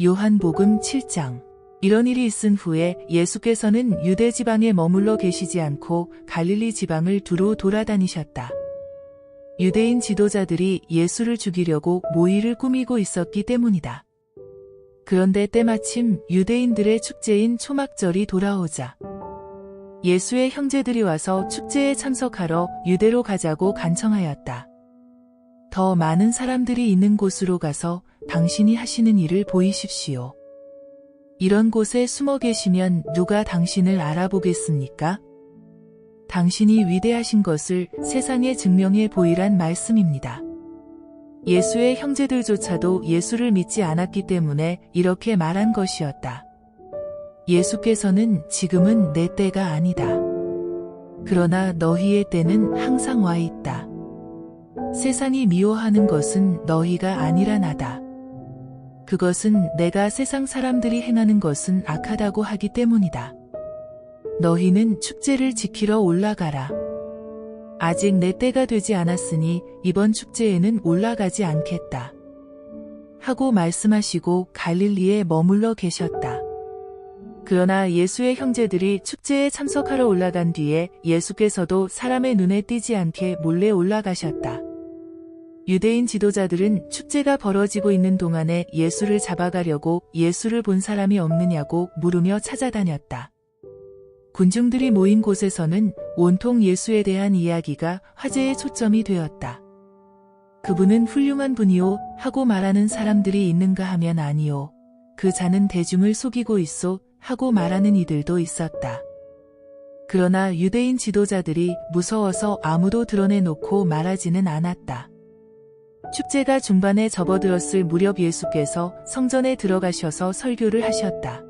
요한복음 7장. 이런 일이 있은 후에 예수께서는 유대 지방에 머물러 계시지 않고 갈릴리 지방을 두루 돌아다니셨다. 유대인 지도자들이 예수를 죽이려고 모의를 꾸미고 있었기 때문이다. 그런데 때마침 유대인들의 축제인 초막절이 돌아오자 예수의 형제들이 와서 축제에 참석하러 유대로 가자고 간청하였다. 더 많은 사람들이 있는 곳으로 가서 당신이 하시는 일을 보이십시오. 이런 곳에 숨어 계시면 누가 당신을 알아보겠습니까? 당신이 위대하신 것을 세상에 증명해 보이란 말씀입니다. 예수의 형제들조차도 예수를 믿지 않았기 때문에 이렇게 말한 것이었다. 예수께서는 지금은 내 때가 아니다. 그러나 너희의 때는 항상 와 있다. 세상이 미워하는 것은 너희가 아니라 나다. 그것은 내가 세상 사람들이 행하는 것은 악하다고 하기 때문이다. 너희는 축제를 지키러 올라가라. 아직 내 때가 되지 않았으니 이번 축제에는 올라가지 않겠다. 하고 말씀하시고 갈릴리에 머물러 계셨다. 그러나 예수의 형제들이 축제에 참석하러 올라간 뒤에 예수께서도 사람의 눈에 띄지 않게 몰래 올라가셨다. 유대인 지도자들은 축제가 벌어지고 있는 동안에 예수를 잡아가려고 예수를 본 사람이 없느냐고 물으며 찾아다녔다. 군중들이 모인 곳에서는 온통 예수에 대한 이야기가 화제의 초점이 되었다. 그분은 훌륭한 분이요 하고 말하는 사람들이 있는가 하면 아니요. 그 자는 대중을 속이고 있어 하고 말하는 이들도 있었다. 그러나 유대인 지도자들이 무서워서 아무도 드러내놓고 말하지는 않았다. 축제가 중반에 접어들었을 무렵 예수께서 성전에 들어가셔서 설교를 하셨다.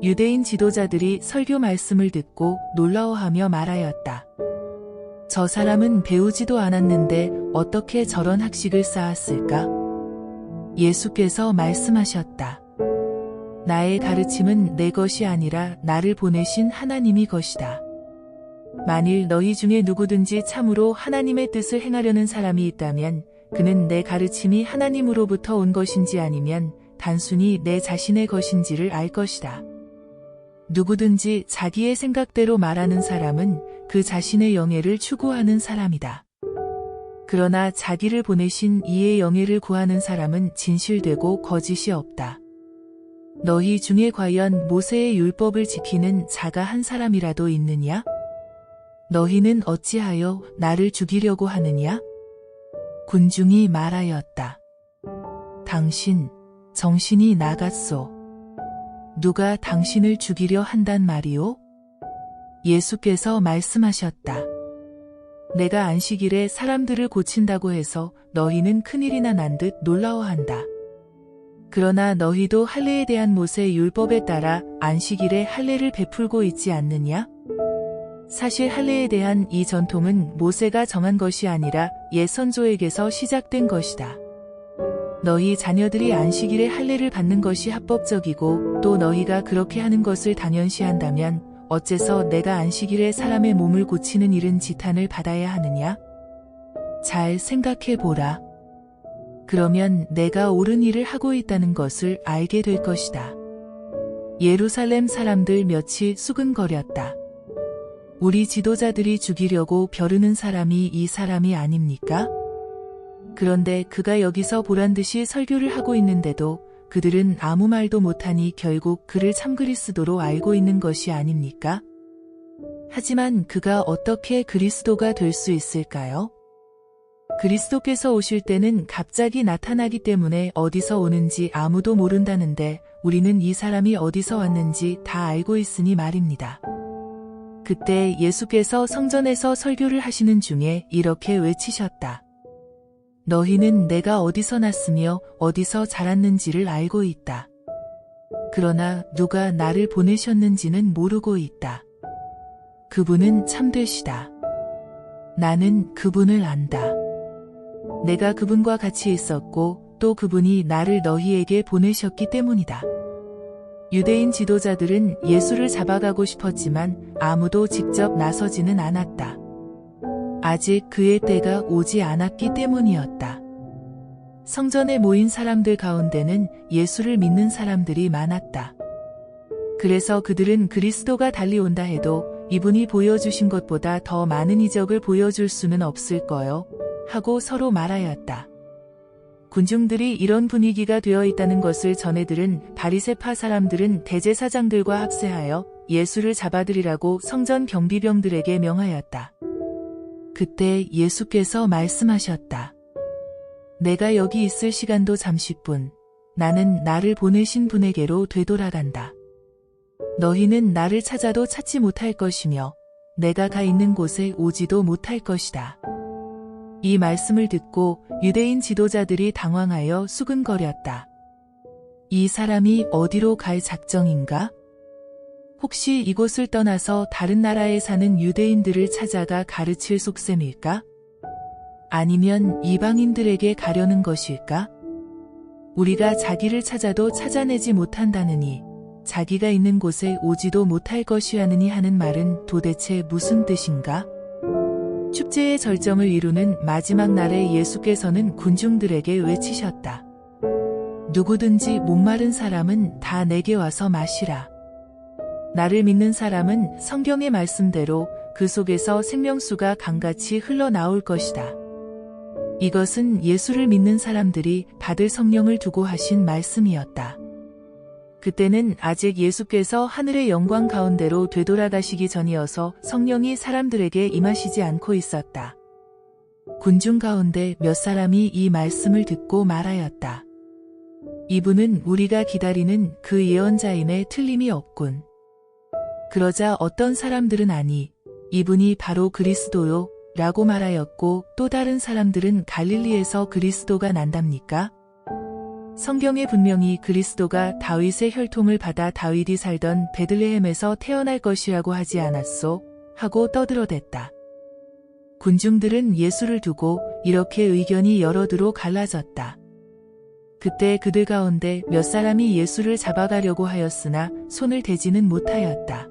유대인 지도자들이 설교 말씀을 듣고 놀라워하며 말하였다. 저 사람은 배우지도 않았는데 어떻게 저런 학식을 쌓았을까? 예수께서 말씀하셨다. 나의 가르침은 내 것이 아니라 나를 보내신 하나님이 것이다. 만일 너희 중에 누구든지 참으로 하나님의 뜻을 행하려는 사람이 있다면 그는 내 가르침이 하나님으로부터 온 것인지 아니면 단순히 내 자신의 것인지를 알 것이다. 누구든지 자기의 생각대로 말하는 사람은 그 자신의 영예를 추구하는 사람이다. 그러나 자기를 보내신 이의 영예를 구하는 사람은 진실되고 거짓이 없다. 너희 중에 과연 모세의 율법을 지키는 자가 한 사람이라도 있느냐? 너희는 어찌하여 나를 죽이려고 하느냐? 군중이 말하였다. 당신, 정신이 나갔소. 누가 당신을 죽이려 한단 말이오? 예수께서 말씀하셨다. 내가 안식일에 사람들을 고친다고 해서 너희는 큰일이나 난 듯 놀라워한다. 그러나 너희도 할례에 대한 모세 율법에 따라 안식일에 할례를 베풀고 있지 않느냐? 사실 할례에 대한 이 전통은 모세가 정한 것이 아니라 옛 선조에게서 시작된 것이다. 너희 자녀들이 안식일에 할례를 받는 것이 합법적이고 또 너희가 그렇게 하는 것을 당연시한다면 어째서 내가 안식일에 사람의 몸을 고치는 일은 지탄을 받아야 하느냐? 잘 생각해 보라. 그러면 내가 옳은 일을 하고 있다는 것을 알게 될 것이다. 예루살렘 사람들 몇이 수근거렸다. 우리 지도자들이 죽이려고 벼르는 사람이 이 사람이 아닙니까? 그런데 그가 여기서 보란듯이 설교를 하고 있는데도 그들은 아무 말도 못하니 결국 그를 참그리스도로 알고 있는 것이 아닙니까? 하지만 그가 어떻게 그리스도가 될 수 있을까요? 그리스도께서 오실 때는 갑자기 나타나기 때문에 어디서 오는지 아무도 모른다는데 우리는 이 사람이 어디서 왔는지 다 알고 있으니 말입니다. 그때 예수께서 성전에서 설교를 하시는 중에 이렇게 외치셨다. 너희는 내가 어디서 났으며 어디서 자랐는지를 알고 있다. 그러나 누가 나를 보내셨는지는 모르고 있다. 그분은 참되시다. 나는 그분을 안다. 내가 그분과 같이 있었고 또 그분이 나를 너희에게 보내셨기 때문이다. 유대인 지도자들은 예수를 잡아가고 싶었지만 아무도 직접 나서지는 않았다. 아직 그의 때가 오지 않았기 때문이었다. 성전에 모인 사람들 가운데는 예수를 믿는 사람들이 많았다. 그래서 그들은 그리스도가 달려온다 해도 이분이 보여주신 것보다 더 많은 이적을 보여줄 수는 없을 거요 하고 서로 말하였다. 군중들이 이런 분위기가 되어 있다는 것을 전해들은 바리새파 사람들은 대제사장들과 합세하여 예수를 잡아들이라고 성전 경비병들에게 명하였다. 그때 예수께서 말씀하셨다. 내가 여기 있을 시간도 잠시뿐. 나는 나를 보내신 분에게로 되돌아간다. 너희는 나를 찾아도 찾지 못할 것이며 내가 가 있는 곳에 오지도 못할 것이다. 이 말씀을 듣고 유대인 지도자들이 당황하여 수근거렸다. 이 사람이 어디로 갈 작정인가? 혹시 이곳을 떠나서 다른 나라에 사는 유대인들을 찾아가 가르칠 속셈일까? 아니면 이방인들에게 가려는 것일까? 우리가 자기를 찾아도 찾아내지 못한다느니 자기가 있는 곳에 오지도 못할 것이라느니 하는 말은 도대체 무슨 뜻인가? 축제의 절정을 이루는 마지막 날에 예수께서는 군중들에게 외치셨다. 누구든지 목마른 사람은 다 내게 와서 마시라. 나를 믿는 사람은 성경의 말씀대로 그 속에서 생명수가 강같이 흘러나올 것이다. 이것은 예수를 믿는 사람들이 받을 성령을 두고 하신 말씀이었다. 그때는 아직 예수께서 하늘의 영광 가운데로 되돌아가시기 전이어서 성령이 사람들에게 임하시지 않고 있었다. 군중 가운데 몇 사람이 이 말씀을 듣고 말하였다. 이분은 우리가 기다리는 그 예언자임에 틀림이 없군. 그러자 어떤 사람들은 아니, 이분이 바로 그리스도요 라고 말하였고 또 다른 사람들은 갈릴리에서 그리스도가 난답니까? 성경에 분명히 그리스도가 다윗의 혈통을 받아 다윗이 살던 베들레헴에서 태어날 것이라고 하지 않았소? 하고 떠들어댔다. 군중들은 예수를 두고 이렇게 의견이 여러두로 갈라졌다. 그때 그들 가운데 몇 사람이 예수를 잡아가려고 하였으나 손을 대지는 못하였다.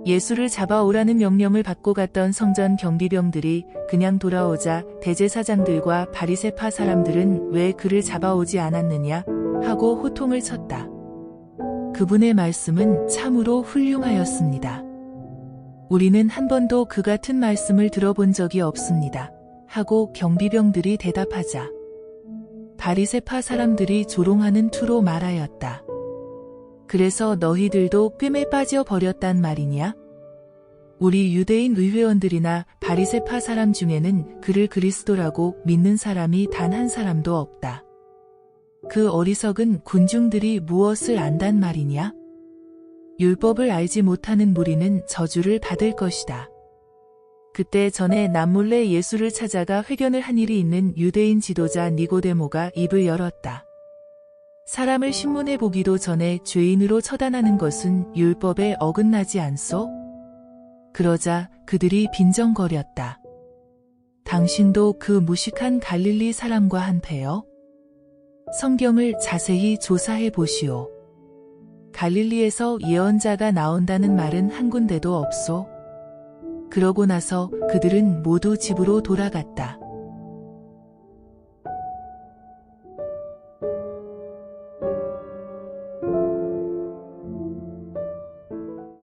예수를 잡아오라는 명령을 받고 갔던 성전 경비병들이 그냥 돌아오자 대제사장들과 바리새파 사람들은 왜 그를 잡아오지 않았느냐 하고 호통을 쳤다. 그분의 말씀은 참으로 훌륭하였습니다. 우리는 한 번도 그 같은 말씀을 들어본 적이 없습니다. 하고 경비병들이 대답하자 바리새파 사람들이 조롱하는 투로 말하였다. 그래서 너희들도 꿰매 빠져 버렸단 말이냐? 우리 유대인 의회원들이나 바리새파 사람 중에는 그를 그리스도라고 믿는 사람이 단 한 사람도 없다. 그 어리석은 군중들이 무엇을 안단 말이냐? 율법을 알지 못하는 무리는 저주를 받을 것이다. 그때 전에 남몰래 예수를 찾아가 회견을 한 일이 있는 유대인 지도자 니고데모가 입을 열었다. 사람을 신문해 보기도 전에 죄인으로 처단하는 것은 율법에 어긋나지 않소? 그러자 그들이 빈정거렸다. 당신도 그 무식한 갈릴리 사람과 한패요? 성경을 자세히 조사해 보시오. 갈릴리에서 예언자가 나온다는 말은 한 군데도 없소? 그러고 나서 그들은 모두 집으로 돌아갔다.